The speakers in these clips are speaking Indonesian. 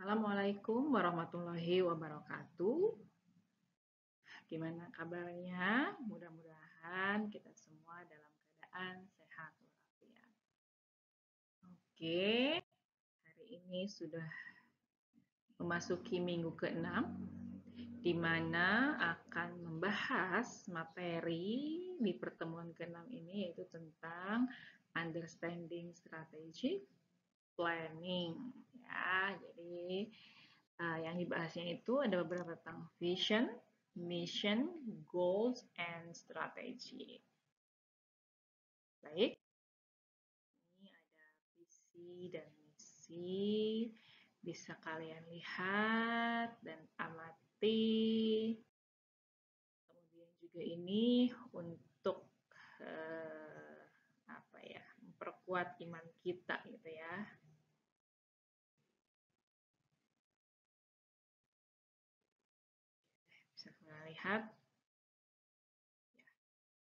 Assalamualaikum warahmatullahi wabarakatuh. Gimana kabarnya? Mudah-mudahan kita semua dalam keadaan sehat walafiat. Oke, hari ini sudah memasuki minggu ke-6 di mana akan membahas materi di pertemuan ke-6 ini yaitu tentang understanding strategic planning ya. Jadi yang dibahasnya itu ada beberapa tentang vision, mission, goals, and strategy. Baik, ini ada visi dan misi. Bisa kalian lihat dan amati. Kemudian juga ini untuk memperkuat iman kita gitu ya. Bisa kalian lihat. Ya.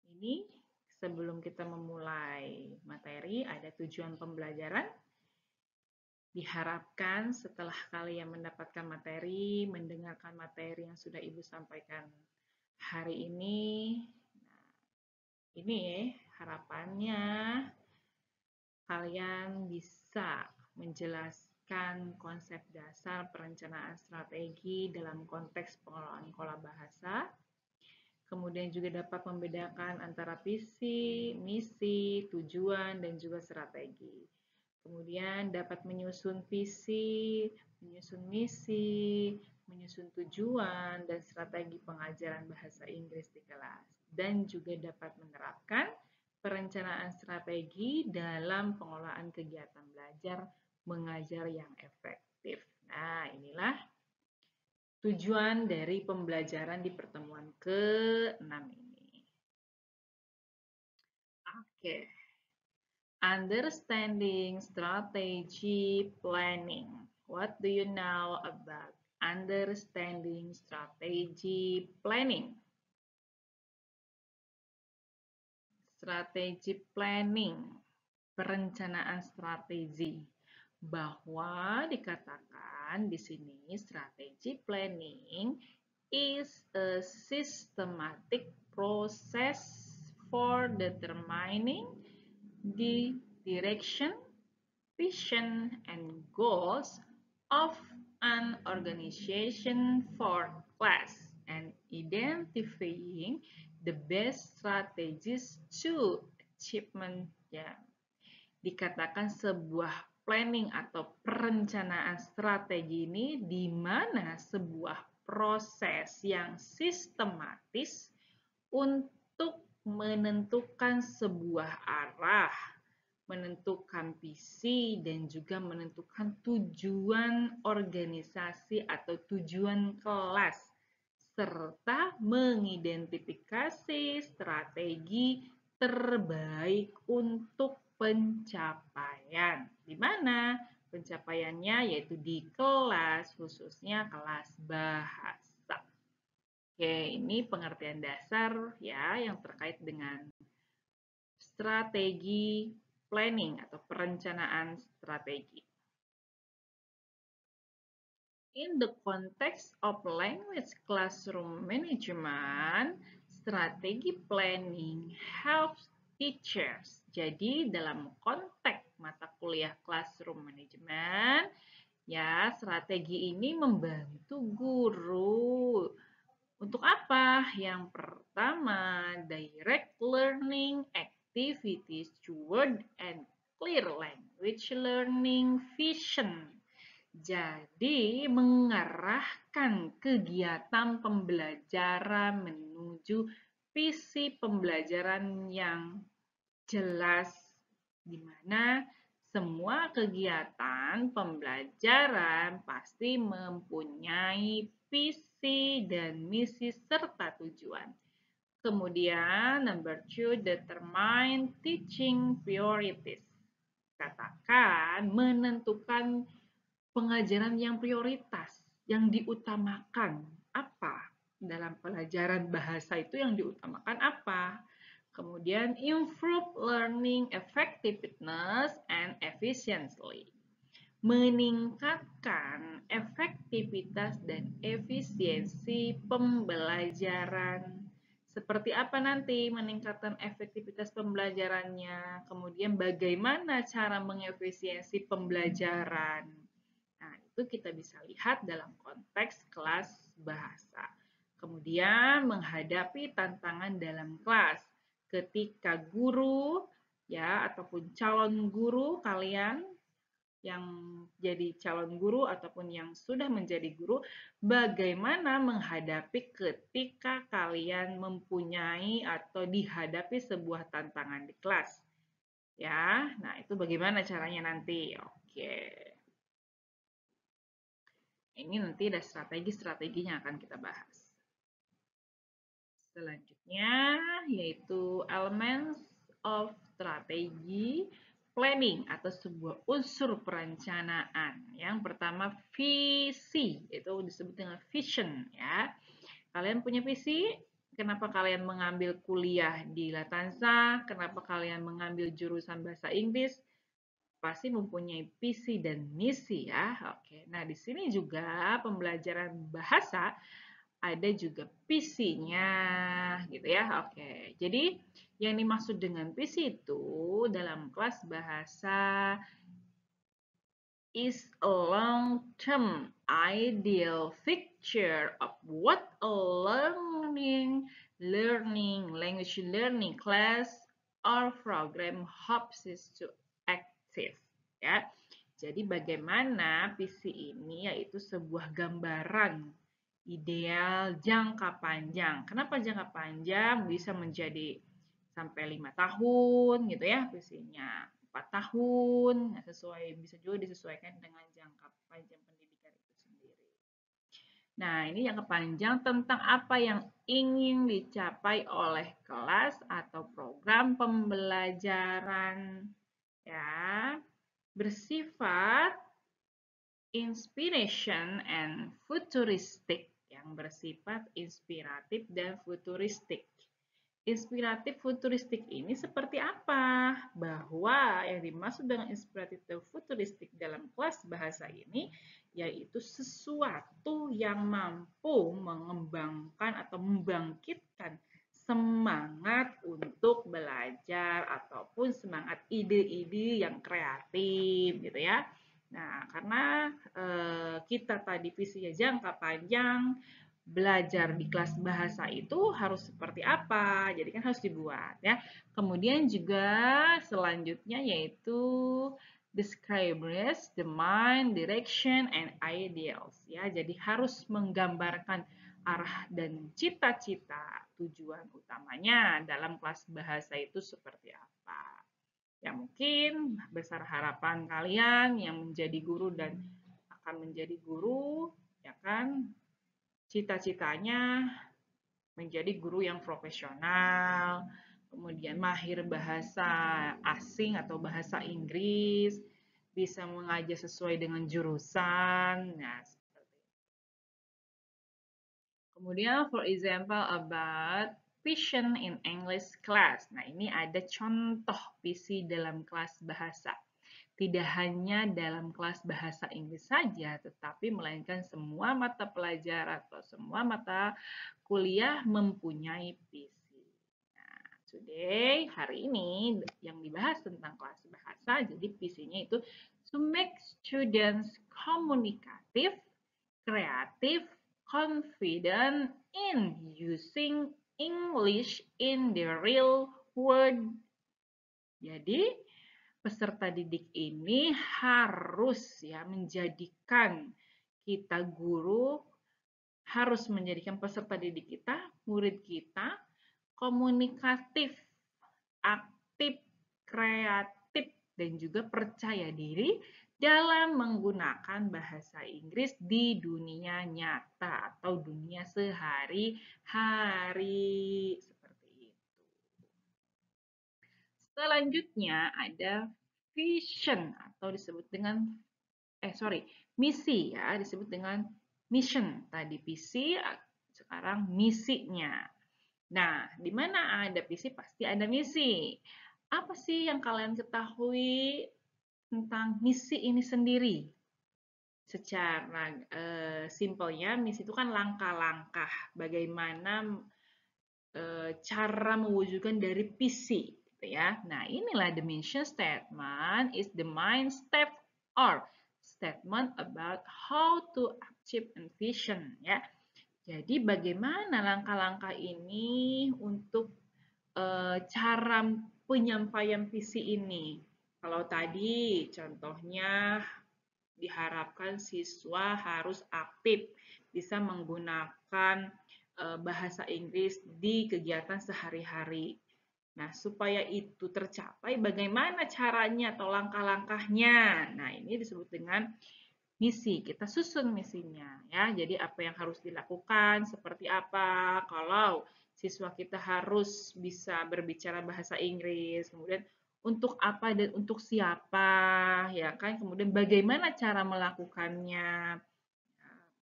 Ini sebelum kita memulai materi, ada tujuan pembelajaran. Diharapkan setelah kalian mendapatkan materi, mendengarkan materi yang sudah Ibu sampaikan hari ini, ini harapannya kalian bisa menjelaskan konsep dasar perencanaan strategi dalam konteks pengelolaan pola bahasa. Kemudian juga dapat membedakan antara visi, misi, tujuan, dan juga strategi. Kemudian dapat menyusun visi, menyusun misi, menyusun tujuan, dan strategi pengajaran bahasa Inggris di kelas. Dan juga dapat menerapkan perencanaan strategi dalam pengelolaan kegiatan belajar mengajar yang efektif. Nah, inilah tujuan dari pembelajaran di pertemuan ke-6 ini. Oke. Understanding strategy planning. What do you know about understanding strategy planning? Strategy planning, perencanaan strategi. Bahwa dikatakan di sini strategy planning is a systematic process for determining the direction, vision, and goals of an organization for class and identifying the best strategies to achievement. Ya, dikatakan sebuah planning atau perencanaan strategi ini di mana sebuah proses yang sistematis untuk menentukan sebuah arah, menentukan visi, dan juga menentukan tujuan organisasi atau tujuan kelas, serta mengidentifikasi strategi terbaik untuk pencapaian. Di mana pencapaiannya yaitu di kelas, khususnya kelas bahasa. Oke, ini pengertian dasar ya yang terkait dengan strategi planning atau perencanaan strategi. In the context of language classroom management, strategi planning helps teachers. Jadi dalam konteks mata kuliah classroom management, ya strategi ini membantu guru. Untuk apa? Yang pertama, direct learning activities toward and clear language learning vision. Jadi, mengarahkan kegiatan pembelajaran menuju visi pembelajaran yang jelas, di mana semua kegiatan pembelajaran pasti mempunyai visi dan misi serta tujuan. Kemudian, number 2, determine teaching priorities. Katakan menentukan pengajaran yang prioritas, yang diutamakan. Apa? Dalam pelajaran bahasa itu yang diutamakan apa? Kemudian, improve learning effectiveness and efficiently. meningkatkan efektivitas dan efisiensi pembelajaran. Seperti apa nanti meningkatkan efektivitas pembelajarannya? Kemudian bagaimana cara mengefisiensi pembelajaran? Nah, itu kita bisa lihat dalam konteks kelas bahasa. Kemudian menghadapi tantangan dalam kelas. Ketika guru ya ataupun calon guru kalian yang jadi calon guru ataupun yang sudah menjadi guru, bagaimana menghadapi ketika kalian mempunyai atau dihadapi sebuah tantangan di kelas. Ya, nah itu bagaimana caranya nanti? Oke. Ini nanti ada strategi-strateginya akan kita bahas. Selanjutnya yaitu elements of strategi planning atau sebuah unsur perencanaan. Yang pertama visi, itu disebut dengan vision ya. Kalian punya visi? Kenapa kalian mengambil kuliah di Latansa? Kenapa kalian mengambil jurusan bahasa Inggris? Pasti mempunyai visi dan misi ya. Oke. Nah, di sini juga pembelajaran bahasa ada juga visinya gitu ya. Oke. Jadi yang dimaksud dengan visi itu dalam kelas bahasa is a long-term ideal picture of what a language learning class or program hopes to achieve ya. Jadi bagaimana visi ini yaitu sebuah gambaran ideal jangka panjang. Kenapa jangka panjang? Bisa menjadi sampai 5 tahun gitu ya visinya. 4 tahun, sesuai bisa juga disesuaikan dengan jangka panjang pendidikan itu sendiri. Nah, ini jangka panjang tentang apa yang ingin dicapai oleh kelas atau program pembelajaran ya. Bersifat inspiration and futuristic, yang bersifat inspiratif dan futuristik. Inspiratif futuristik ini seperti apa? Bahwa yang dimaksud dengan inspiratif dan futuristik dalam kelas bahasa ini yaitu sesuatu yang mampu mengembangkan atau membangkitkan semangat untuk belajar ataupun semangat ide-ide yang kreatif gitu ya. Nah, karena kita tadi visinya jangka panjang, belajar di kelas bahasa itu harus seperti apa. Jadi kan harus dibuat ya. Kemudian juga selanjutnya yaitu describes the mind, direction, and ideals ya. Jadi harus menggambarkan arah dan cita-cita tujuan utamanya dalam kelas bahasa itu seperti apa. Ya mungkin besar harapan kalian yang menjadi guru dan akan menjadi guru ya kan cita-citanya menjadi guru yang profesional, kemudian mahir bahasa asing atau bahasa Inggris, bisa mengajar sesuai dengan jurusan. Nah, kemudian for example about vision in English class. Nah, ini ada contoh visi dalam kelas bahasa. Tidak hanya dalam kelas bahasa Inggris saja, tetapi melainkan semua mata pelajaran atau semua mata kuliah mempunyai visi. Nah, today, hari ini yang dibahas tentang kelas bahasa, jadi visinya itu to make students komunikatif, kreatif, confident in using English in the real world. Jadi, peserta didik ini harus ya menjadikan kita guru harus menjadikan peserta didik kita, murid kita komunikatif, aktif, kreatif dan juga percaya diri dalam menggunakan bahasa Inggris di dunia nyata atau dunia sehari-hari seperti itu. Selanjutnya ada vision atau disebut dengan misi ya, disebut dengan mission. Tadi visi, sekarang misinya. Nah, di mana ada visi pasti ada misi. Apa sih yang kalian ketahui tentang misi ini sendiri? secara simpelnya misi itu kan langkah-langkah bagaimana cara mewujudkan dari visi gitu ya. Nah, inilah the mission statement is the mind step or statement about how to achieve a vision ya. Jadi bagaimana langkah-langkah ini untuk cara penyampaian visi ini. Kalau tadi contohnya diharapkan siswa harus aktif, bisa menggunakan bahasa Inggris di kegiatan sehari-hari. Nah, supaya itu tercapai, bagaimana caranya atau langkah-langkahnya? Nah, ini disebut dengan misi. Kita susun misinya, ya. Jadi, apa yang harus dilakukan, seperti apa? Kalau siswa kita harus bisa berbicara bahasa Inggris, kemudian untuk apa dan untuk siapa, ya kan? Kemudian bagaimana cara melakukannya?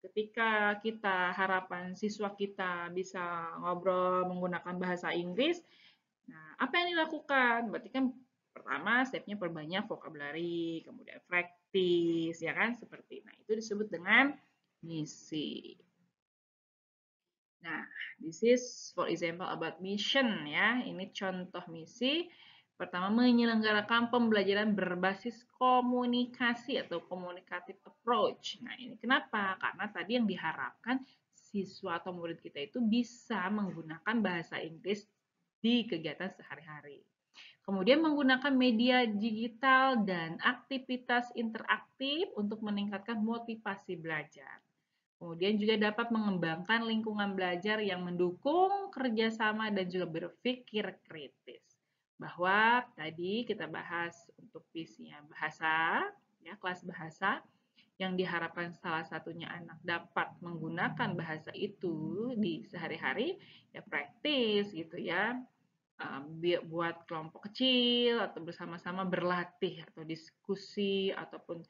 Ketika kita harapan siswa kita bisa ngobrol menggunakan bahasa Inggris, nah apa yang dilakukan? Berarti kan pertama stepnya perbanyak vocabulary, kemudian practice, ya kan? Seperti, nah itu disebut dengan misi. Nah, this is for example about mission ya. Ini contoh misi. Pertama, menyelenggarakan pembelajaran berbasis komunikasi atau communicative approach. Nah, ini kenapa? Karena tadi yang diharapkan siswa atau murid kita itu bisa menggunakan bahasa Inggris di kegiatan sehari-hari. Kemudian menggunakan media digital dan aktivitas interaktif untuk meningkatkan motivasi belajar. Kemudian juga dapat mengembangkan lingkungan belajar yang mendukung kerjasama dan juga berpikir kritis. Bahwa tadi kita bahas untuk visinya bahasa, ya kelas bahasa, yang diharapkan salah satunya anak dapat menggunakan bahasa itu di sehari-hari, ya praktis gitu ya. Buat kelompok kecil atau bersama-sama berlatih atau diskusi ataupun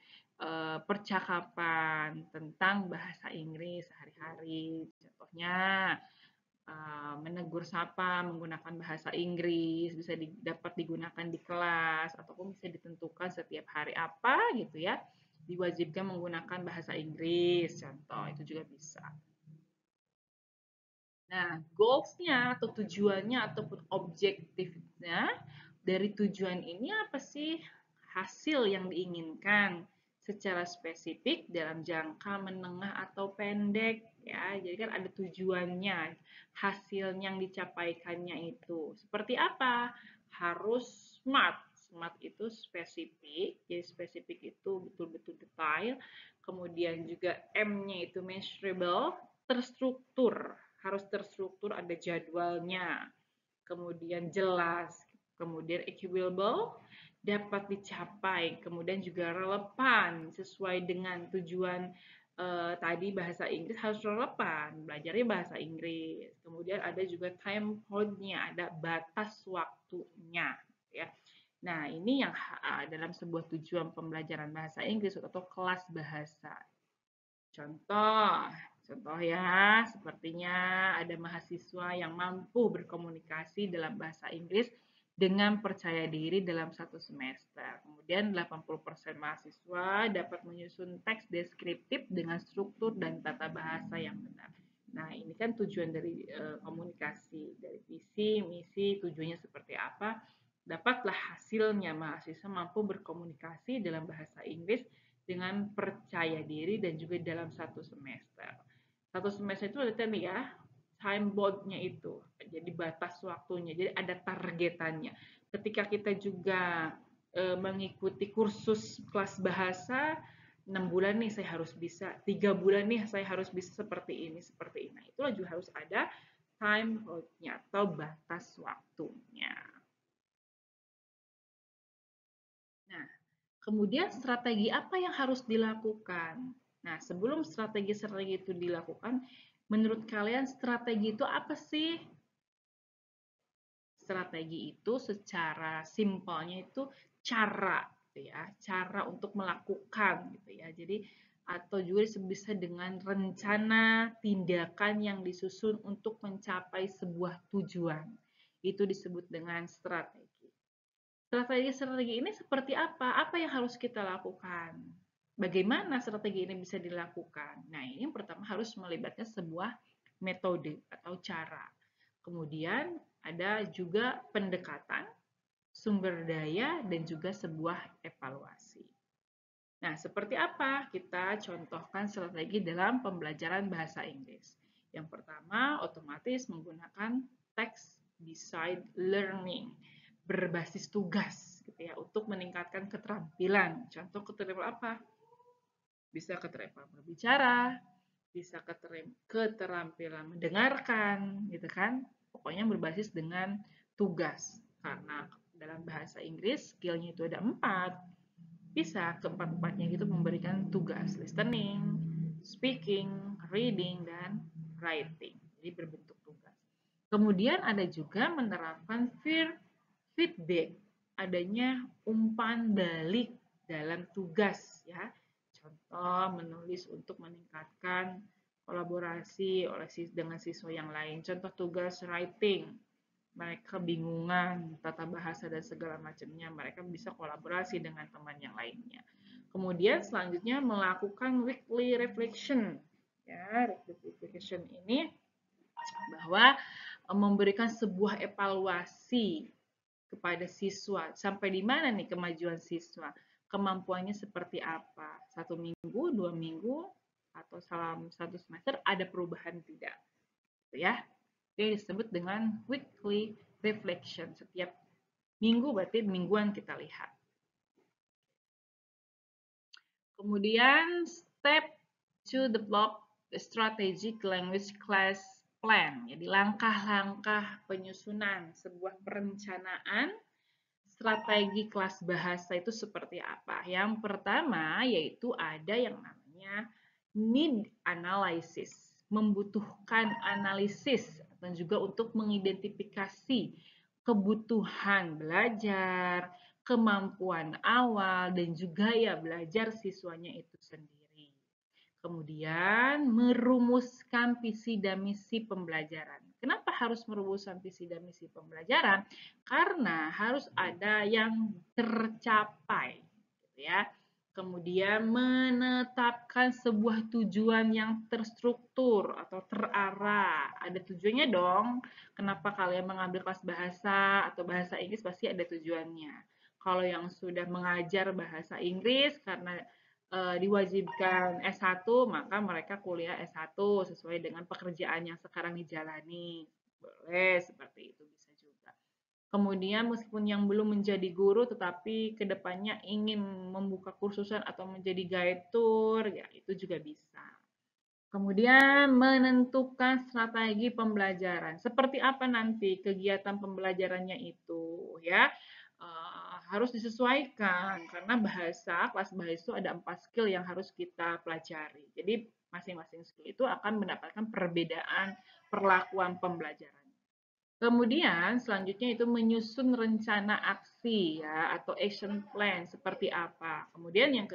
percakapan tentang bahasa Inggris sehari-hari. Contohnya menegur sapa menggunakan bahasa Inggris bisa dapat digunakan di kelas ataupun bisa ditentukan setiap hari apa gitu ya diwajibkan menggunakan bahasa Inggris. Contoh itu juga bisa. Nah, goals-nya atau tujuannya ataupun objektifnya dari tujuan ini apa sih? Hasil yang diinginkan secara spesifik dalam jangka menengah atau pendek ya. Jadi kan ada tujuannya, hasil yang dicapaikannya itu. Seperti apa? Harus smart. Smart itu spesifik, jadi spesifik itu betul-betul detail. Kemudian juga M-nya itu measurable, terstruktur, harus terstruktur, ada jadwalnya, kemudian jelas, kemudian achievable, dapat dicapai, kemudian juga relevan sesuai dengan tujuan tadi bahasa Inggris harus relevan, belajarnya bahasa Inggris. Kemudian ada juga time hold-nya, ada batas waktunya, ya. Nah, ini yang dalam sebuah tujuan pembelajaran bahasa Inggris atau kelas bahasa. Contoh ya, sepertinya ada mahasiswa yang mampu berkomunikasi dalam bahasa Inggris dengan percaya diri dalam satu semester. Kemudian 80% mahasiswa dapat menyusun teks deskriptif dengan struktur dan tata bahasa yang benar. Nah, ini kan tujuan dari komunikasi, dari visi, misi, tujuannya seperti apa. Dapatlah hasilnya mahasiswa mampu berkomunikasi dalam bahasa Inggris dengan percaya diri dan juga dalam satu semester. Satu semester itu ada tadi ya, time bound-nya itu. Jadi batas waktunya, jadi ada targetannya. Ketika kita juga mengikuti kursus kelas bahasa, 6 bulan nih saya harus bisa, 3 bulan nih saya harus bisa seperti ini, seperti ini. Nah, itulah juga harus ada time bound-nya atau batas waktunya. Nah, kemudian strategi apa yang harus dilakukan? Nah, sebelum strategi-strategi itu dilakukan, menurut kalian strategi itu apa sih? Strategi itu secara simpelnya itu cara, gitu ya, cara untuk melakukan, gitu ya. Jadi atau juga bisa dengan rencana tindakan yang disusun untuk mencapai sebuah tujuan. Itu disebut dengan strategi. Strategi-strategi ini seperti apa? Apa yang harus kita lakukan? bagaimana strategi ini bisa dilakukan? Nah, ini yang pertama harus melibatkan sebuah metode atau cara. Kemudian ada juga pendekatan, sumber daya, dan juga sebuah evaluasi. Nah, seperti apa? Kita contohkan strategi dalam pembelajaran bahasa Inggris. Yang pertama, otomatis menggunakan text-based learning, berbasis tugas, gitu ya, untuk meningkatkan keterampilan. Contoh keterampilan apa? Bisa keterampilan berbicara, bisa keterampilan mendengarkan, gitu kan? Pokoknya berbasis dengan tugas. Karena dalam bahasa Inggris skill-nya itu ada 4. Bisa keempat-empatnya gitu memberikan tugas listening, speaking, reading, dan writing. Jadi berbentuk tugas. Kemudian ada juga menerapkan feedback, adanya umpan balik dalam tugas ya. Contoh menulis untuk meningkatkan kolaborasi dengan siswa yang lain. Contoh tugas writing, mereka bingungan tata bahasa dan segala macamnya, mereka bisa kolaborasi dengan teman yang lainnya. Kemudian selanjutnya melakukan weekly reflection. Ya, reflection ini bahwa memberikan sebuah evaluasi kepada siswa. Sampai di mana nih kemajuan siswa? Kemampuannya seperti apa? 1 minggu, 2 minggu, atau selama 1 semester ada perubahan tidak? Ya, itu disebut dengan weekly reflection. Setiap minggu berarti mingguan kita lihat. Kemudian step to develop strategic language class plan. Jadi langkah-langkah penyusunan sebuah perencanaan strategi kelas bahasa itu seperti apa. Yang pertama yaitu ada yang namanya need analysis, membutuhkan analisis dan juga untuk mengidentifikasi kebutuhan belajar, kemampuan awal, dan juga ya belajar siswanya itu sendiri. Kemudian merumuskan visi dan misi pembelajaran. Kenapa harus merumuskan visi dan misi pembelajaran? Karena harus ada yang tercapai, gitu ya. Kemudian menetapkan sebuah tujuan yang terstruktur atau terarah. Ada tujuannya dong. Kenapa kalian mengambil kelas bahasa atau bahasa Inggris pasti ada tujuannya. Kalau yang sudah mengajar bahasa Inggris karena diwajibkan S1, maka mereka kuliah S1 sesuai dengan pekerjaan yang sekarang dijalani. Boleh seperti itu, bisa juga. Kemudian meskipun yang belum menjadi guru tetapi kedepannya ingin membuka kursusan atau menjadi guide tour, ya itu juga bisa. Kemudian menentukan strategi pembelajaran. Seperti apa nanti kegiatan pembelajarannya itu, ya harus disesuaikan karena kelas bahasa itu ada 4 skill yang harus kita pelajari. Jadi masing-masing skill itu akan mendapatkan perbedaan perlakuan pembelajaran. Kemudian selanjutnya itu menyusun rencana aksi ya atau action plan seperti apa. Kemudian yang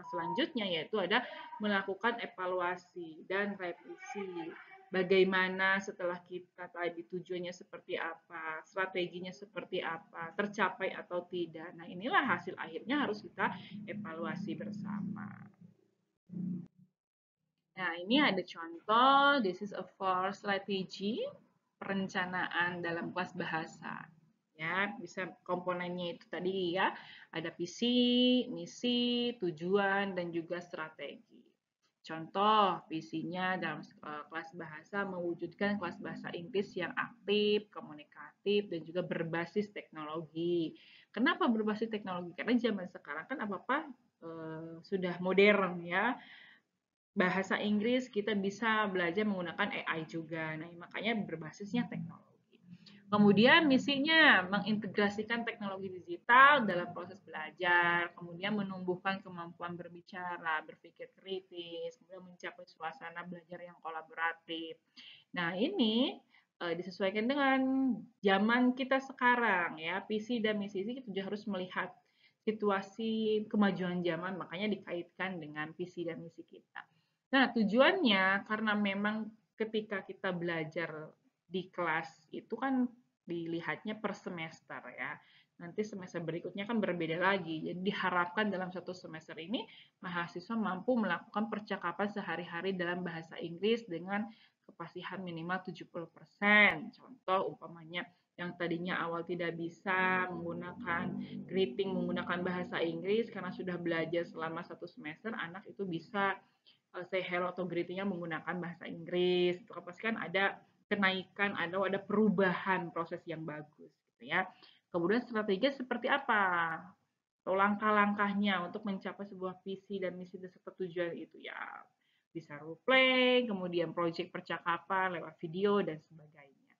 selanjutnya yaitu ada melakukan evaluasi dan revisi. Bagaimana setelah kita tadi tujuannya seperti apa, strateginya seperti apa, tercapai atau tidak. Nah, inilah hasil akhirnya harus kita evaluasi bersama. Nah, ini ada contoh, this is a for strategy, perencanaan dalam kelas bahasa. Ya, bisa komponennya itu tadi ya, ada visi, misi, tujuan, dan juga strategi. Contoh, visinya dalam kelas bahasa mewujudkan kelas bahasa Inggris yang aktif, komunikatif, dan juga berbasis teknologi. Kenapa berbasis teknologi? Karena zaman sekarang kan apa-apa sudah modern ya, bahasa Inggris kita bisa belajar menggunakan AI juga. Nah, makanya berbasisnya teknologi. Kemudian misinya mengintegrasikan teknologi digital dalam proses belajar, kemudian menumbuhkan kemampuan berbicara, berpikir kritis, kemudian mencapai suasana belajar yang kolaboratif. Nah, ini disesuaikan dengan zaman kita sekarang ya. Visi dan misi kita juga harus melihat situasi kemajuan zaman, makanya dikaitkan dengan visi dan misi kita. Nah, tujuannya karena memang ketika kita belajar di kelas itu kan dilihatnya per semester ya. nanti semester berikutnya kan berbeda lagi. Jadi diharapkan dalam satu semester ini mahasiswa mampu melakukan percakapan sehari-hari dalam bahasa Inggris dengan kefasihan minimal 70%. Contoh umpamanya yang tadinya awal tidak bisa menggunakan greeting menggunakan bahasa Inggris karena sudah belajar selama satu semester, anak itu bisa say hello atau greetingnya menggunakan bahasa Inggris. Itu pasti kan ada kenaikan, ada perubahan proses yang bagus gitu ya. Kemudian strategi seperti apa? Atau langkah-langkahnya untuk mencapai sebuah visi dan misi serta tujuan itu ya bisa role play, kemudian proyek percakapan lewat video dan sebagainya.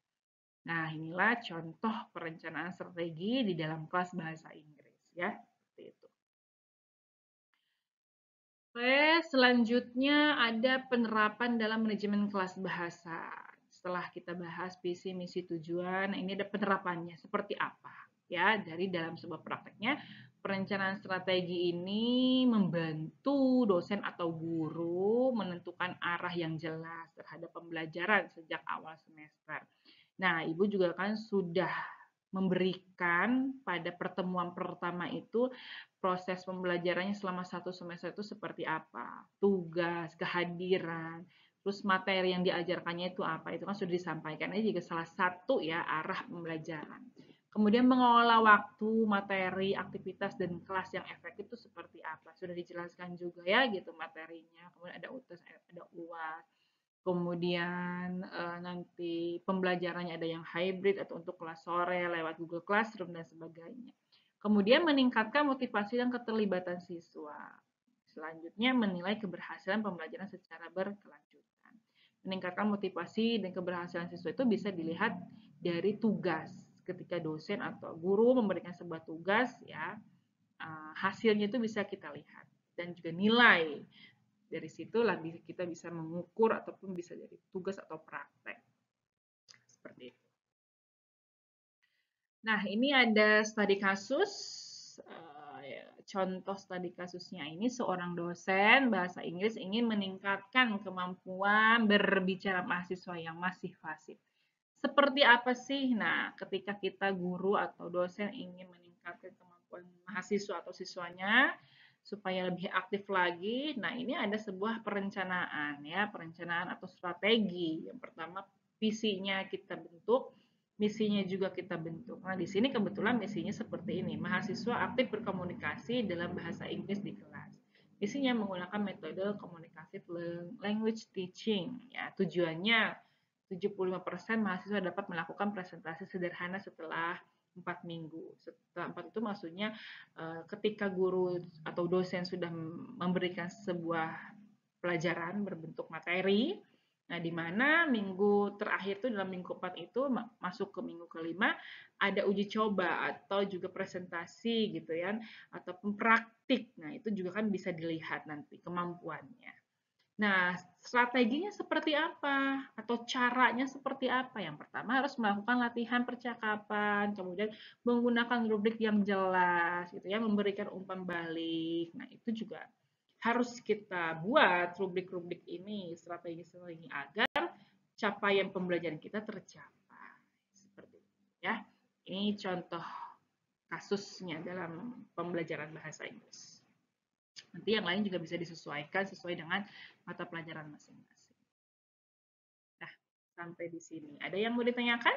Nah, inilah contoh perencanaan strategi di dalam kelas bahasa Inggris ya, seperti itu. Oke, selanjutnya ada penerapan dalam manajemen kelas bahasa. Setelah kita bahas visi, misi, tujuan, ini ada penerapannya seperti apa ya dari dalam sebuah prakteknya. Perencanaan strategi ini membantu dosen atau guru menentukan arah yang jelas terhadap pembelajaran sejak awal semester. Nah, Ibu juga kan sudah memberikan pada pertemuan pertama itu proses pembelajarannya selama satu semester itu seperti apa, tugas, kehadiran, terus materi yang diajarkannya itu apa, itu kan sudah disampaikan. Ini juga salah satu ya arah pembelajaran. Kemudian mengelola waktu, materi, aktivitas, dan kelas yang efektif itu seperti apa. Sudah dijelaskan juga ya gitu materinya. Kemudian ada UTS, ada UAS. Kemudian nanti pembelajarannya ada yang hybrid atau untuk kelas sore lewat Google Classroom dan sebagainya. Kemudian meningkatkan motivasi dan keterlibatan siswa. Selanjutnya menilai keberhasilan pembelajaran secara berkelanjutan. Meningkatkan motivasi dan keberhasilan siswa itu bisa dilihat dari tugas. Ketika dosen atau guru memberikan sebuah tugas ya, hasilnya itu bisa kita lihat dan juga nilai. Dari situlah kita bisa mengukur ataupun bisa dari tugas atau praktek. Seperti itu. Nah, ini ada studi kasus. Contoh studi kasusnya ini seorang dosen bahasa Inggris ingin meningkatkan kemampuan berbicara mahasiswa yang masih fasih. Seperti apa sih? Nah, ketika kita guru atau dosen ingin meningkatkan kemampuan mahasiswa atau siswanya supaya lebih aktif lagi, nah ini ada sebuah perencanaan ya, perencanaan atau strategi. Yang pertama visinya kita bentuk, misinya juga kita bentuk. Nah, di sini kebetulan misinya seperti ini. Mahasiswa aktif berkomunikasi dalam bahasa Inggris di kelas. Misinya menggunakan metode communicative language teaching. Ya, tujuannya 75% mahasiswa dapat melakukan presentasi sederhana setelah 4 minggu. Setelah 4 itu maksudnya ketika guru atau dosen sudah memberikan sebuah pelajaran berbentuk materi, nah di mana minggu terakhir itu dalam minggu 4 itu masuk ke minggu kelima ada uji coba atau juga presentasi gitu ya, ataupun praktik. Nah, itu juga kan bisa dilihat nanti kemampuannya. Nah, strateginya seperti apa? Atau caranya seperti apa? Yang pertama harus melakukan latihan percakapan, kemudian menggunakan rubrik yang jelas, gitu ya, memberikan umpan balik. Nah, itu juga harus kita buat rubrik-rubrik ini, strategi-strategi agar capaian pembelajaran kita tercapai. Seperti itu ya. Ini contoh kasusnya dalam pembelajaran bahasa Inggris. Nanti yang lain juga bisa disesuaikan sesuai dengan mata pelajaran masing-masing. Nah, sampai di sini. Ada yang mau ditanyakan?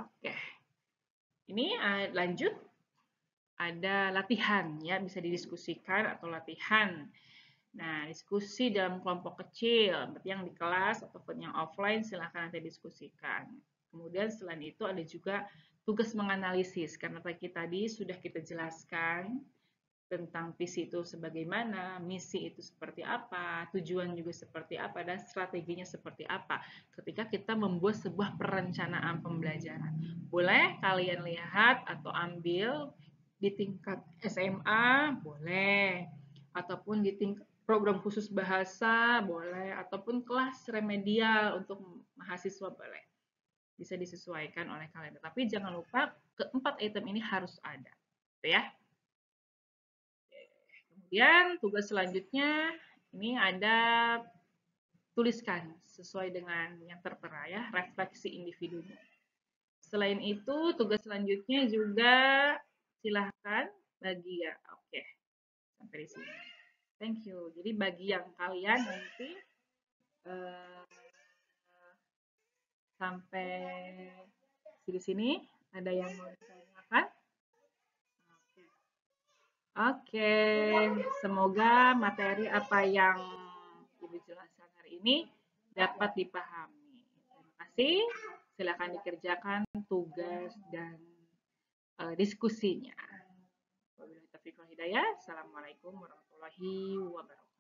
Oke. Ini lanjut. Ada latihan ya, bisa didiskusikan atau latihan. Nah, diskusi dalam kelompok kecil, berarti yang di kelas ataupun yang offline silahkan nanti diskusikan. Kemudian selain itu ada juga tugas menganalisis, karena tadi sudah kita jelaskan tentang visi itu sebagaimana, misi itu seperti apa, tujuan juga seperti apa, dan strateginya seperti apa ketika kita membuat sebuah perencanaan pembelajaran. Boleh kalian lihat atau ambil di tingkat SMA, boleh, ataupun di tingkat program khusus bahasa, boleh, ataupun kelas remedial untuk mahasiswa, boleh. Bisa disesuaikan oleh kalian. Tapi jangan lupa keempat item ini harus ada. Ya. Kemudian tugas selanjutnya ini ada tuliskan sesuai dengan yang tertera ya, refleksi individunya. Selain itu, tugas selanjutnya juga silahkan bagi ya. Oke, sampai di sini. Thank you. Jadi bagi yang kalian nanti eh, sampai di sini, ada yang mau ditanyakan? Oke, semoga materi apa yang Ibu jelaskan hari ini dapat dipahami. Terima kasih. Silakan dikerjakan tugas dan diskusinya. Wabillahi taufiq wal hidayah. Assalamualaikum warahmatullahi wabarakatuh.